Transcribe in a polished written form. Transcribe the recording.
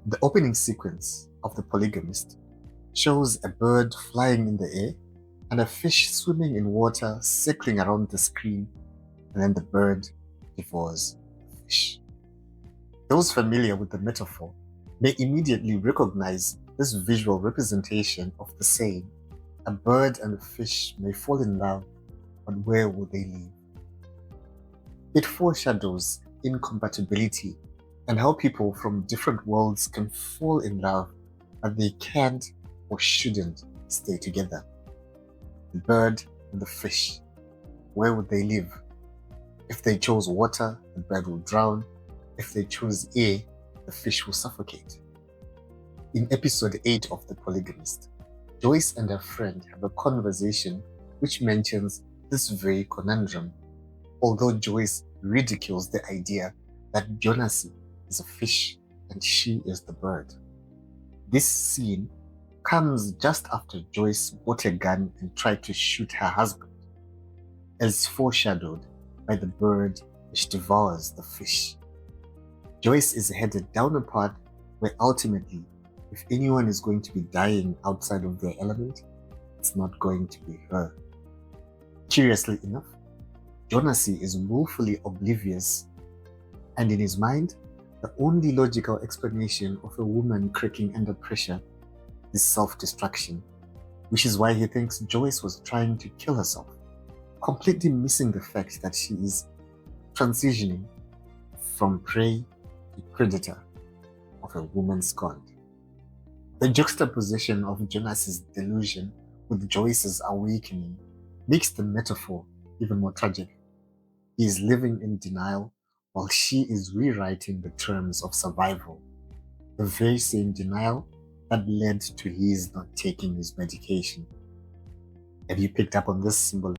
The opening sequence of The Polygamist shows a bird flying in the air and a fish swimming in water circling around the screen, and then the bird devours the fish. Those familiar with the metaphor may immediately recognize this visual representation of the saying, a bird and a fish may fall in love, but where will they live? It foreshadows incompatibility and how people from different worlds can fall in love, but they can't or shouldn't stay together. The bird and the fish, where would they live? If they chose water, the bird will drown. If they chose air, the fish will suffocate. In episode 8 of The Polygamist, Joyce and her friend have a conversation which mentions this very conundrum, although Joyce ridicules the idea that Jonas is a fish and she is the bird. This scene comes just after Joyce bought a gun and tried to shoot her husband, as foreshadowed by the bird which devours the fish. Joyce is headed down a path where ultimately, if anyone is going to be dying outside of their element, it's not going to be her. Curiously enough, Jonasi is woefully oblivious, and in his mind, the only logical explanation of a woman cracking under pressure is self-destruction, which is why he thinks Joyce was trying to kill herself, completely missing the fact that she is transitioning from prey to predator of a woman scorned. The juxtaposition of Jonas's delusion with Joyce's awakening makes the metaphor even more tragic. He is living in denial while she is rewriting the terms of survival, the very same denial that led to his not taking his medication. Have you picked up on this symbol?